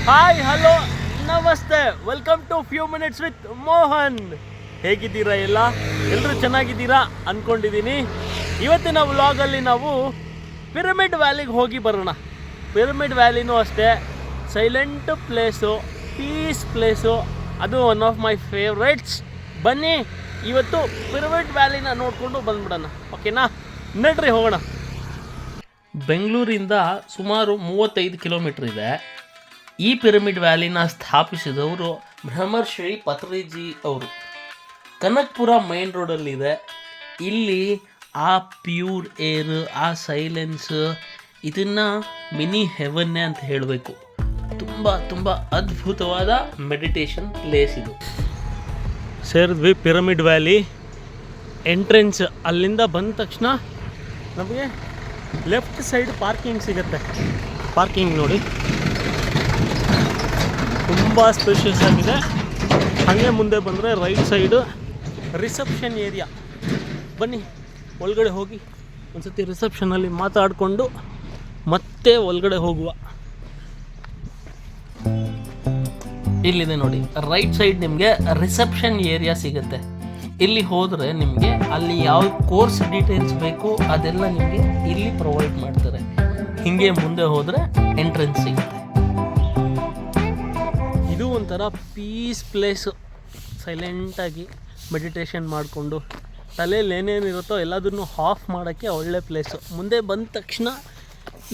Hi hello ನಮಸ್ತೆ, welcome to few minutes with Mohan. ಹೇಗಿದ್ದೀರಾ ಎಲ್ಲರೂ ಚೆನ್ನಾಗಿದ್ದೀರಾ ಅಂದ್ಕೊಂಡಿದ್ದೀನಿ. ಇವತ್ತಿನ ವ್ಲಾಗಲ್ಲಿ ನಾವು ಪಿರಮಿಡ್ ವ್ಯಾಲಿಗೆ ಹೋಗಿ ಬರೋಣ. ಪಿರಮಿಡ್ ವ್ಯಾಲಿನೂ ಅಷ್ಟೇ ಸೈಲೆಂಟ್ ಪ್ಲೇಸು, ಪೀಸ್ ಪ್ಲೇಸು, ಅದು ಒನ್ ಆಫ್ ಮೈ ಫೇವ್ರೇಟ್ಸ್. ಬನ್ನಿ ಇವತ್ತು ಪಿರಮಿಡ್ ವ್ಯಾಲಿನ ನೋಡಿಕೊಂಡು ಬಂದ್ಬಿಡೋಣ, ಓಕೆನಾ? ನಡ್ರಿ ಹೋಗೋಣ. ಬೆಂಗಳೂರಿಂದ ಸುಮಾರು 35 ಕಿಲೋಮೀಟ್ರ್ ಇದೆ. ಈ ಪಿರಮಿಡ್ ವ್ಯಾಲಿನ ಸ್ಥಾಪಿಸಿದವರು ಬ್ರಹ್ಮರ್ಷಿ ಪತ್ರಿಜಿ ಅವರು. ಕನಕಪುರ ಮೇನ್ ರೋಡಲ್ಲಿದೆ. ಇಲ್ಲಿ ಆ ಪ್ಯೂರ್ ಏರ್, ಆ ಸೈಲೆನ್ಸ್, ಇದನ್ನು ಮಿನಿ ಹೆವನ್ನೇ ಅಂತ ಹೇಳಬೇಕು. ತುಂಬ ಅದ್ಭುತವಾದ ಮೆಡಿಟೇಷನ್ ಪ್ಲೇಸ್ ಇದು. ಸೇರಿದ್ವಿ ಪಿರಮಿಡ್ ವ್ಯಾಲಿ ಎಂಟ್ರೆನ್ಸ್. ಅಲ್ಲಿಂದ ಬಂದ ತಕ್ಷಣ ನಮಗೆ ಲೆಫ್ಟ್ ಸೈಡ್ ಪಾರ್ಕಿಂಗ್ ಸಿಗುತ್ತೆ. ಪಾರ್ಕಿಂಗ್ ನೋಡಿ ತುಂಬ ಸ್ಪೇಷಿಯಸ್ ಆಗಿದೆ. ಹಾಗೆ ಮುಂದೆ ಬಂದರೆ ರೈಟ್ ಸೈಡು ರಿಸೆಪ್ಷನ್ ಏರಿಯಾ. ಬನ್ನಿ ಒಳಗಡೆ ಹೋಗಿ ಒಂದ್ಸತಿ ರಿಸೆಪ್ಷನಲ್ಲಿ ಮಾತಾಡಿಕೊಂಡು ಮತ್ತೆ ಒಳಗಡೆ ಹೋಗುವ. ಇಲ್ಲಿದೆ ನೋಡಿ, ರೈಟ್ ಸೈಡ್ ನಿಮಗೆ ರಿಸೆಪ್ಷನ್ ಏರಿಯಾ ಸಿಗುತ್ತೆ. ಇಲ್ಲಿ ಹೋದರೆ ನಿಮಗೆ ಅಲ್ಲಿ ಯಾವ ಕೋರ್ಸ್ ಡೀಟೇಲ್ಸ್ ಬೇಕು ಅದೆಲ್ಲ ನಿಮಗೆ ಇಲ್ಲಿ ಪ್ರೊವೈಡ್ ಮಾಡ್ತಾರೆ. ಹೀಗೆ ಮುಂದೆ ಹೋದರೆ ಎಂಟ್ರೆನ್ಸ್ ಸಿಗುತ್ತೆ. ಇದು ಒಂಥರ ಪೀಸ್ ಪ್ಲೇಸು. ಸೈಲೆಂಟಾಗಿ ಮೆಡಿಟೇಷನ್ ಮಾಡಿಕೊಂಡು ತಲೆಯಲ್ಲಿ ಏನೇನಿರುತ್ತೋ ಎಲ್ಲದನ್ನು ಆಫ್ ಮಾಡೋಕ್ಕೆ ಒಳ್ಳೆ ಪ್ಲೇಸು. ಮುಂದೆ ಬಂದ ತಕ್ಷಣ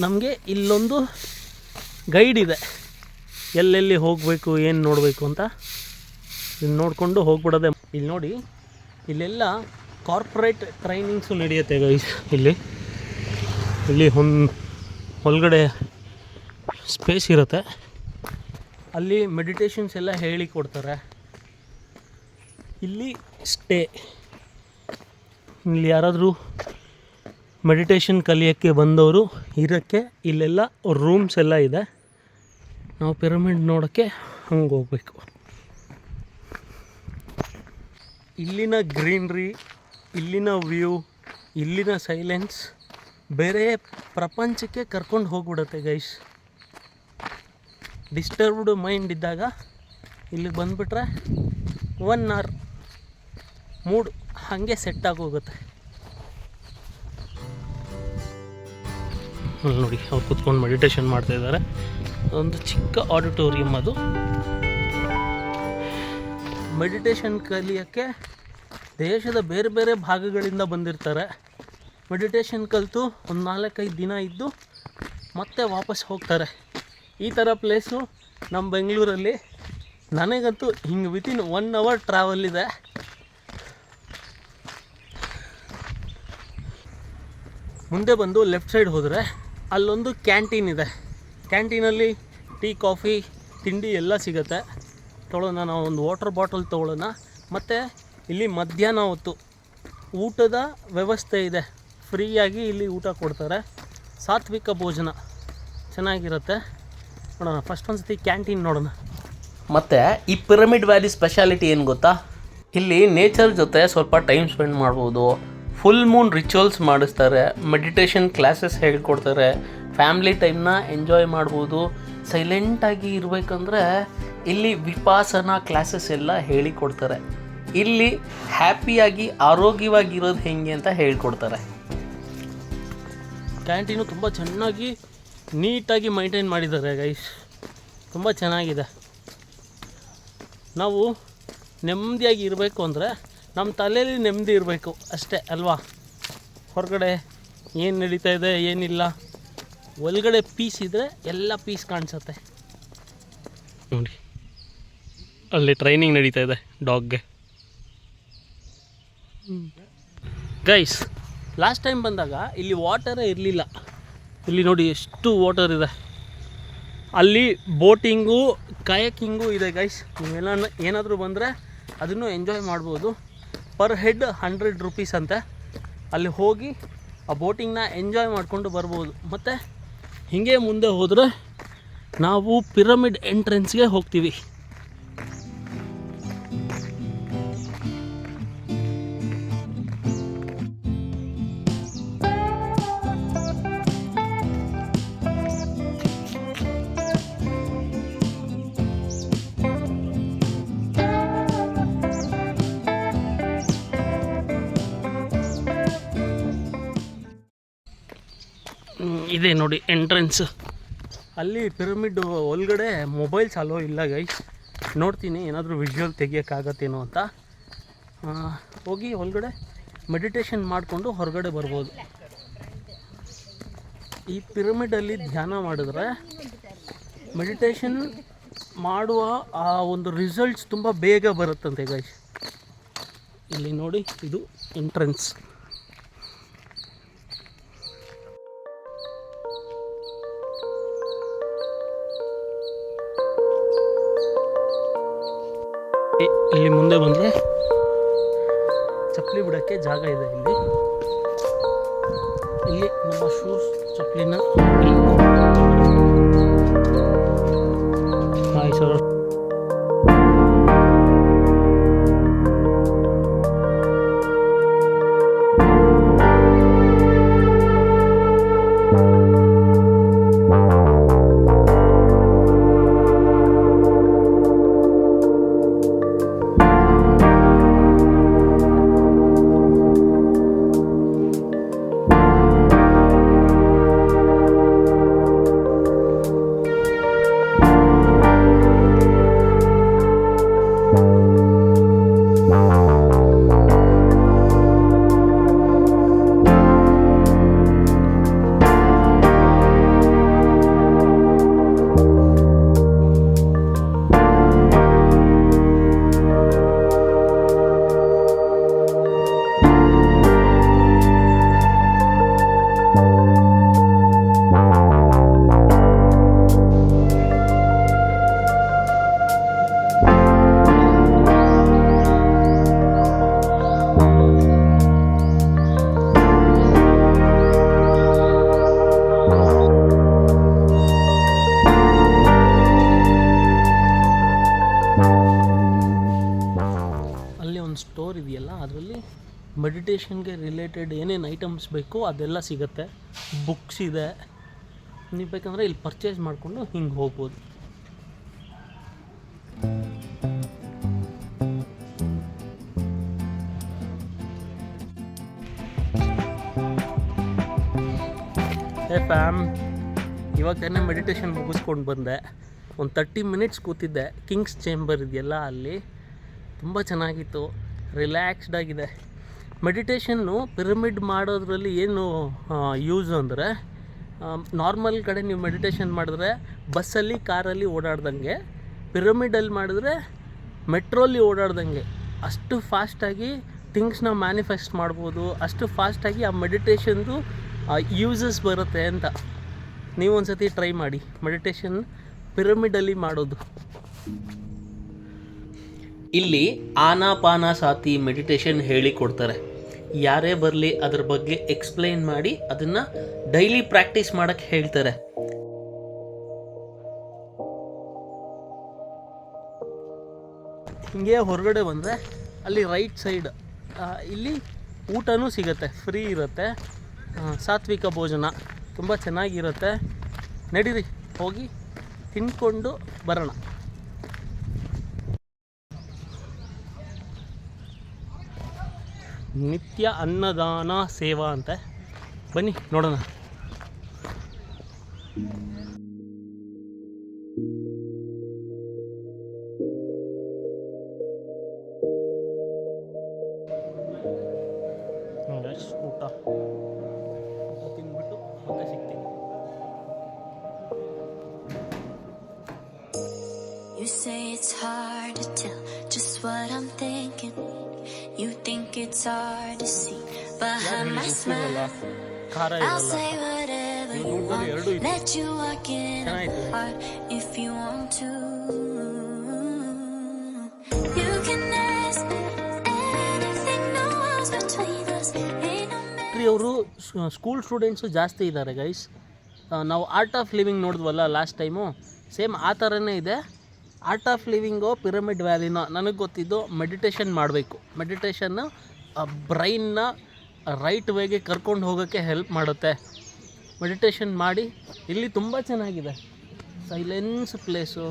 ನಮಗೆ ಇಲ್ಲೊಂದು ಗೈಡ್ ಇದೆ, ಎಲ್ಲೆಲ್ಲಿ ಹೋಗಬೇಕು, ಏನು ನೋಡಬೇಕು ಅಂತ. ಇಲ್ಲಿ ನೋಡಿಕೊಂಡು ಹೋಗ್ಬಿಡೋದೆ. ಇಲ್ಲಿ ನೋಡಿ, ಇಲ್ಲೆಲ್ಲ ಕಾರ್ಪೊರೇಟ್ ಟ್ರೈನಿಂಗ್ಸು ನಡೆಯುತ್ತೆ ಗೈಸ್. ಇಲ್ಲಿ ಒಳಗಡೆ ಸ್ಪೇಸ್ ಇರುತ್ತೆ. ಅಲ್ಲಿ ಮೆಡಿಟೇಷನ್ಸ್ ಎಲ್ಲ ಹೇಳಿಕೊಡ್ತಾರೆ. ಇಲ್ಲಿ ಸ್ಟೇ. ಇಲ್ಲಿ ಯಾರಾದರೂ ಮೆಡಿಟೇಷನ್ ಕಲಿಯೋಕ್ಕೆ ಬಂದವರು ಇರೋಕ್ಕೆ ಇಲ್ಲೆಲ್ಲ ರೂಮ್ಸ್ ಎಲ್ಲ ಇದೆ. ನಾವು ಪಿರಮಿಡ್ ನೋಡೋಕ್ಕೆ ಹಂಗೆ ಹೋಗಬೇಕು. ಇಲ್ಲಿನ ಗ್ರೀನ್ರಿ, ಇಲ್ಲಿನ ವ್ಯೂ, ಇಲ್ಲಿನ ಸೈಲೆನ್ಸ್ ಬೇರೆ ಪ್ರಪಂಚಕ್ಕೆ ಕರ್ಕೊಂಡು ಹೋಗ್ಬಿಡುತ್ತೆ ಗೈಸ್. ಡಿಸ್ಟರ್ಬ್ಡ್ ಮೈಂಡ್ ಇದ್ದಾಗ ಇಲ್ಲಿಗೆ ಬಂದುಬಿಟ್ರೆ 1 hour ಮೂಡ್ ಹಾಗೆ ಸೆಟ್ ಆಗೋಗುತ್ತೆ. ನೋಡಿ, ಅವ್ರು ಕೂತ್ಕೊಂಡು ಮೆಡಿಟೇಷನ್ ಮಾಡ್ತಾಯಿದ್ದಾರೆ. ಒಂದು ಚಿಕ್ಕ ಆಡಿಟೋರಿಯಂ ಅದು. ಮೆಡಿಟೇಷನ್ ಕಲಿಯೋಕ್ಕೆ ದೇಶದ ಬೇರೆ ಬೇರೆ ಭಾಗಗಳಿಂದ ಬಂದಿರ್ತಾರೆ. ಮೆಡಿಟೇಷನ್ ಕಲಿತು ಒಂದು 4-5 ದಿನ ಇದ್ದು ಮತ್ತೆ ವಾಪಸ್ ಹೋಗ್ತಾರೆ. ಈ ಥರ ಪ್ಲೇಸು ನಮ್ಮ ಬೆಂಗಳೂರಲ್ಲಿ ನನಗಂತೂ ಹಿಂಗೆ ವಿತಿನ್ 1 hour ಟ್ರಾವೆಲ್ ಇದೆ. ಮುಂದೆ ಬಂದು ಲೆಫ್ಟ್ ಸೈಡ್ ಹೋದರೆ ಅಲ್ಲೊಂದು ಕ್ಯಾಂಟೀನ್ ಇದೆ. ಕ್ಯಾಂಟೀನಲ್ಲಿ ಟೀ, ಕಾಫಿ, ತಿಂಡಿ ಎಲ್ಲ ಸಿಗುತ್ತೆ. ತೊಗೊಳ್ಳೋಣ, ನಾವು ಒಂದು ವಾಟರ್ ಬಾಟಲ್ ತೊಗೊಳ್ಳೋಣ. ಮತ್ತು ಇಲ್ಲಿ ಮಧ್ಯಾಹ್ನ ಹೊತ್ತು ಊಟದ ವ್ಯವಸ್ಥೆ ಇದೆ. ಫ್ರೀಯಾಗಿ ಇಲ್ಲಿ ಊಟ ಕೊಡ್ತಾರೆ. ಸಾತ್ವಿಕ ಭೋಜನ ಚೆನ್ನಾಗಿರುತ್ತೆ. ನೋಡೋಣ, ಫಸ್ಟ್ ಒಂದು ಸತಿ ಕ್ಯಾಂಟೀನ್ ನೋಡೋಣ. ಮತ್ತು ಈ ಪಿರಮಿಡ್ ವ್ಯಾಲಿ ಸ್ಪೆಷಾಲಿಟಿ ಏನು ಗೊತ್ತಾ? ಇಲ್ಲಿ ನೇಚರ್ ಜೊತೆ ಸ್ವಲ್ಪ ಟೈಮ್ ಸ್ಪೆಂಡ್ ಮಾಡ್ಬೋದು. ಫುಲ್ ಮೂನ್ ರಿಚುವಲ್ಸ್ ಮಾಡಿಸ್ತಾರೆ, ಮೆಡಿಟೇಷನ್ ಕ್ಲಾಸಸ್ ಹೇಳ್ಕೊಡ್ತಾರೆ, ಫ್ಯಾಮ್ಲಿ ಟೈಮ್ನ ಎಂಜಾಯ್ ಮಾಡ್ಬೋದು. ಸೈಲೆಂಟಾಗಿ ಇರಬೇಕಂದ್ರೆ ಇಲ್ಲಿ ವಿಪಾಸನಾ ಕ್ಲಾಸಸ್ ಎಲ್ಲ ಹೇಳಿಕೊಡ್ತಾರೆ. ಇಲ್ಲಿ ಹ್ಯಾಪಿಯಾಗಿ ಆರೋಗ್ಯವಾಗಿರೋದು ಹೆಂಗೆ ಅಂತ ಹೇಳ್ಕೊಡ್ತಾರೆ. ಕ್ಯಾಂಟೀನು ತುಂಬ ಚೆನ್ನಾಗಿ ನೀಟಾಗಿ ಮೈಂಟೈನ್ ಮಾಡಿದ್ದಾರೆ ಗೈಸ್. ತುಂಬ ಚೆನ್ನಾಗಿದೆ. ನಾವು ನೆಮ್ಮದಿಯಾಗಿ ಇರಬೇಕು ಅಂದರೆ ನಮ್ಮ ತಲೆಯಲ್ಲಿ ನೆಮ್ಮದಿ ಇರಬೇಕು ಅಷ್ಟೇ ಅಲ್ವಾ? ಹೊರಗಡೆ ಏನು ನಡೀತಾ ಇದೆ ಏನಿಲ್ಲ, ಒಳಗಡೆ ಪೀಸ್ ಇದ್ದರೆ ಎಲ್ಲ ಪೀಸ್ ಕಾಣಿಸುತ್ತೆ. ನೋಡಿ, ಅಲ್ಲಿ ಟ್ರೈನಿಂಗ್ ನಡೀತಾ ಇದೆ ಡಾಗ್ಗೆ. ಗೈಸ್, ಲಾಸ್ಟ್ ಟೈಮ್ ಬಂದಾಗ ಇಲ್ಲಿ ವಾಟರೇ ಇರಲಿಲ್ಲ. ಇಲ್ಲಿ ನೋಡಿ ಎಷ್ಟು ವಾಟರ್ ಇದೆ. ಅಲ್ಲಿ ಬೋಟಿಂಗು, ಕಯಾಕಿಂಗು ಇದೆ ಗೈಸ್. ನೀವೆಲ್ಲ ಏನಾದರೂ ಬಂದರೆ ಅದನ್ನು ಎಂಜಾಯ್ ಮಾಡ್ಬೋದು. ಪರ್ ಹೆಡ್ 100 rupees ಅಂತೆ. ಅಲ್ಲಿ ಹೋಗಿ ಆ ಬೋಟಿಂಗ್ನ ಎಂಜಾಯ್ ಮಾಡಿಕೊಂಡು ಬರ್ಬೋದು. ಮತ್ತು ಹೀಗೆ ಮುಂದೆ ಹೋದರೆ ನಾವು ಪಿರಮಿಡ್ ಎಂಟ್ರೆನ್ಸ್ಗೆ ಹೋಗ್ತೀವಿ. ಇದೆ ನೋಡಿ ಎಂಟ್ರೆನ್ಸ್. ಅಲ್ಲಿ ಪಿರಮಿಡ್ ಒಳಗಡೆ ಮೊಬೈಲ್ಸ್ ಅಲೋ ಇಲ್ಲ ಗೈಸ್. ನೋಡ್ತೀನಿ ಏನಾದರೂ ವಿಜುವಲ್ ತೆಗಿಯೋಕ್ಕಾಗತ್ತೇನೋ ಅಂತ. ಹೋಗಿ ಒಳಗಡೆ ಮೆಡಿಟೇಷನ್ ಮಾಡಿಕೊಂಡು ಹೊರಗಡೆ ಬರ್ಬೋದು. ಈ ಪಿರಮಿಡಲ್ಲಿ ಧ್ಯಾನ ಮಾಡಿದ್ರೆ ಮೆಡಿಟೇಷನ್ ಮಾಡುವ ಆ ಒಂದು ರಿಸಲ್ಟ್ಸ್ ತುಂಬ ಬೇಗ ಬರುತ್ತಂತೆ ಗೈಸ್. ಇಲ್ಲಿ ನೋಡಿ ಇದು ಎಂಟ್ರೆನ್ಸ್. ಇಲ್ಲಿ ಮುಂದೆ ಬಂದರೆ ಚಪ್ಪಲಿ ಬಿಡೋಕ್ಕೆ ಜಾಗ ಇದೆ. ಇಲ್ಲಿ ನಮ್ಮ ಶೂಸ್ ಚಪ್ಪಲಿನ ಹಾಯ್ ಸರ್. ಸ್ಟೋರ್ ಇದೆಯಲ್ಲ, ಅದರಲ್ಲಿ ಮೆಡಿಟೇಷನ್ಗೆ ರಿಲೇಟೆಡ್ ಏನೇನು ಐಟಮ್ಸ್ ಬೇಕೋ ಅದೆಲ್ಲ ಸಿಗುತ್ತೆ. ಬುಕ್ಸ್ ಇದೆ, ನೀವು ಬೇಕಂದರೆ ಇಲ್ಲಿ ಪರ್ಚೇಸ್ ಮಾಡಿಕೊಂಡು ಹಿಂಗೆ ಹೋಗ್ಬೋದು. ಫ್ಯಾಮ್, ಇವಾಗ ತಾನೇ ಮೆಡಿಟೇಷನ್ ಮುಗಿಸ್ಕೊಂಡು ಬಂದೆ. ಒಂದು 30 ಮಿನಿಟ್ಸ್ ಕೂತಿದ್ದೆ. ಕಿಂಗ್ಸ್ ಚೇಂಬರ್ ಇದೆಯಲ್ಲ, ಅಲ್ಲಿ ತುಂಬ ಚೆನ್ನಾಗಿತ್ತು, ರಿಲ್ಯಾಕ್ಸ್ಡ್ ಆಗಿದೆ. ಮೆಡಿಟೇಷನ್ನು ಪಿರಮಿಡ್ ಮಾಡೋದ್ರಲ್ಲಿ ಏನು ಯೂಸ್ ಅಂದರೆ, ನಾರ್ಮಲ್ ಕಡೆ ನೀವು ಮೆಡಿಟೇಷನ್ ಮಾಡಿದ್ರೆ ಬಸ್ಸಲ್ಲಿ ಕಾರಲ್ಲಿ ಓಡಾಡ್ದಂಗೆ, ಪಿರಮಿಡಲ್ಲಿ ಮಾಡಿದ್ರೆ ಮೆಟ್ರೋಲ್ಲಿ ಓಡಾಡ್ದಂಗೆ ಅಷ್ಟು ಫಾಸ್ಟಾಗಿ ಥಿಂಗ್ಸ್ನ ಮ್ಯಾನಿಫೆಸ್ಟ್ ಮಾಡ್ಬೋದು. ಅಷ್ಟು ಫಾಸ್ಟಾಗಿ ಆ ಮೆಡಿಟೇಷನ್ದು ಯೂಸಸ್ ಬರುತ್ತೆ ಅಂತ. ನೀವು ಒಂದು ಸತಿ ಟ್ರೈ ಮಾಡಿ ಮೆಡಿಟೇಷನ್ ಪಿರಮಿಡಲ್ಲಿ ಮಾಡೋದು. ಇಲ್ಲಿ ಆನಾಪಾನಸತಿ ಮೆಡಿಟೇಷನ್ ಹೇಳಿಕೊಡ್ತಾರೆ. ಯಾರೇ ಬರಲಿ ಅದ್ರ ಬಗ್ಗೆ ಎಕ್ಸ್ಪ್ಲೈನ್ ಮಾಡಿ ಅದನ್ನು ಡೈಲಿ ಪ್ರಾಕ್ಟೀಸ್ ಮಾಡೋಕ್ಕೆ ಹೇಳ್ತಾರೆ. ಹಿಂಗೆ ಹೊರಗಡೆ ಬಂದರೆ ಅಲ್ಲಿ ರೈಟ್ ಸೈಡ್ ಇಲ್ಲಿ ಊಟನೂ ಸಿಗುತ್ತೆ, ಫ್ರೀ ಇರುತ್ತೆ. ಸಾತ್ವಿಕ ಭೋಜನ ತುಂಬ ಚೆನ್ನಾಗಿರುತ್ತೆ. ನಡೀರಿ ಹೋಗಿ ತಿನ್ಕೊಂಡು ಬರೋಣ. ನಿತ್ಯ ಅನ್ನದಾನ ಸೇವಾ ಅಂತ, ಬನ್ನಿ ನೋಡೋಣ. ಊಟ ತಿನ್ಬಿಟ್ಟು ಮತ್ತೆ ಸಿಗ್ತೀನಿ. You say it's hard to tell just what I'm thinking. You think it's hard to see behind my smile. I'll say whatever you want. Let you walk in my heart if you want to. You can ask me anything, no walls between us. ಅವರು school students ಜಾಸ್ತಿ ಇದ್ದಾರೆ guys. ನಾವು Art of Living ನೋಡಿದ್ವಲ್ಲ last time, same ಆ ಥರನೇ ಇದೆ. Art of Living Pyramid ವ್ಯಾಲಿನೋ ನನಗೆ ಗೊತ್ತಿದ್ದು ಮೆಡಿಟೇಷನ್ ಮಾಡಬೇಕು. ಮೆಡಿಟೇಷನ್ನು ಬ್ರೈನ್ನ ರೈಟ್ ವೇಗೆ ಕರ್ಕೊಂಡು ಹೋಗೋಕ್ಕೆ ಹೆಲ್ಪ್ ಮಾಡುತ್ತೆ. ಮೆಡಿಟೇಷನ್ ಮಾಡಿ. ಇಲ್ಲಿ ತುಂಬ ಚೆನ್ನಾಗಿದೆ, ಸೈಲೆನ್ಸ್ ಪ್ಲೇಸು,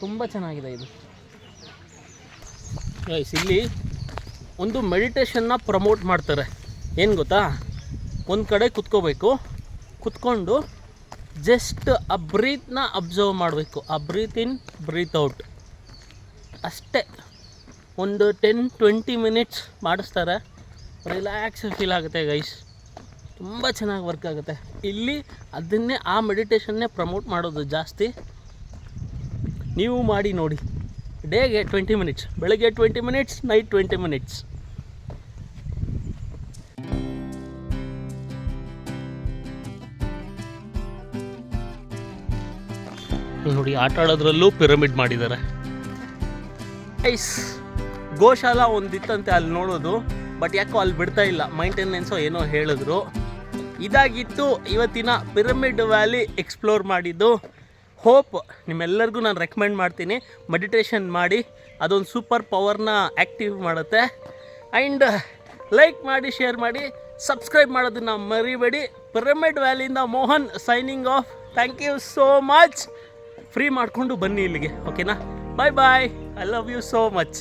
ತುಂಬ ಚೆನ್ನಾಗಿದೆ ಇದು ಗೈಸ್. ಇಲ್ಲಿ ಒಂದು ಮೆಡಿಟೇಷನ್ನ ಪ್ರಮೋಟ್ ಮಾಡ್ತಾರೆ. ಏನು ಗೊತ್ತಾ, ಒಂದು ಕಡೆ ಕುತ್ಕೋಬೇಕು, ಕುತ್ಕೊಂಡು ಜಸ್ಟ್ ಆ ಬ್ರೀತ್ನ ಅಬ್ಸರ್ವ್ ಮಾಡಬೇಕು. ಆ ಬ್ರೀತ್ ಇನ್ ಬ್ರೀತ್ ಔಟ್ ಅಷ್ಟೇ. ಒಂದು 10-20 ಮಿನಿಟ್ಸ್ ಮಾಡಿಸ್ತಾರೆ, ರಿಲ್ಯಾಕ್ಸ್ ಫೀಲ್ ಆಗುತ್ತೆ ಗೈಸ್. ತುಂಬ ಚೆನ್ನಾಗಿ ವರ್ಕ್ ಆಗುತ್ತೆ. ಇಲ್ಲಿ ಅದನ್ನೇ ಆ ಮೆಡಿಟೇಷನ್ನೇ ಪ್ರಮೋಟ್ ಮಾಡೋದು ಜಾಸ್ತಿ. ನೀವು ಮಾಡಿ ನೋಡಿ. ಡೇಗೆ 20 ಮಿನಿಟ್ಸ್, ಬೆಳಗ್ಗೆ 20 ಮಿನಿಟ್ಸ್, ನೈಟ್ 20 ಮಿನಿಟ್ಸ್. ನೋಡಿ, ಆಟ ಆಡೋದ್ರಲ್ಲೂ ಪಿರಮಿಡ್ ಮಾಡಿದ್ದಾರೆ. ಐಸ್ ಗೋಶಾಲಾ ಒಂದಿತ್ತಂತೆ ಅಲ್ಲಿ ನೋಡೋದು, ಬಟ್ ಯಾಕೋ ಅಲ್ಲಿ ಬಿಡ್ತಾ ಇಲ್ಲ, ಮೈಂಟೆನೆನ್ಸೋ ಏನೋ ಹೇಳಿದ್ರು. ಇದಾಗಿತ್ತು ಇವತ್ತಿನ ಪಿರಮಿಡ್ ವ್ಯಾಲಿ ಎಕ್ಸ್ಪ್ಲೋರ್ ಮಾಡಿದ್ದು. ಹೋಪ್ ನಿಮ್ಮೆಲ್ಲರಿಗೂ ನಾನು ರೆಕಮೆಂಡ್ ಮಾಡ್ತೀನಿ, ಮೆಡಿಟೇಷನ್ ಮಾಡಿ, ಅದೊಂದು ಸೂಪರ್ ಪವರ್ನ ಆ್ಯಕ್ಟಿವ್ ಮಾಡುತ್ತೆ. ಆ್ಯಂಡ್ ಲೈಕ್ ಮಾಡಿ, ಶೇರ್ ಮಾಡಿ, ಸಬ್ಸ್ಕ್ರೈಬ್ ಮಾಡೋದನ್ನ ಮರಿಬೇಡಿ. ಪಿರಮಿಡ್ ವ್ಯಾಲಿಯಿಂದ Mohan signing off. Thank you so much. Free ಮಾಡಿಕೊಂಡು ಬನ್ನಿ ಇಲ್ಲಿಗೆ, ಓಕೆನಾ? Bye bye. I love you so much.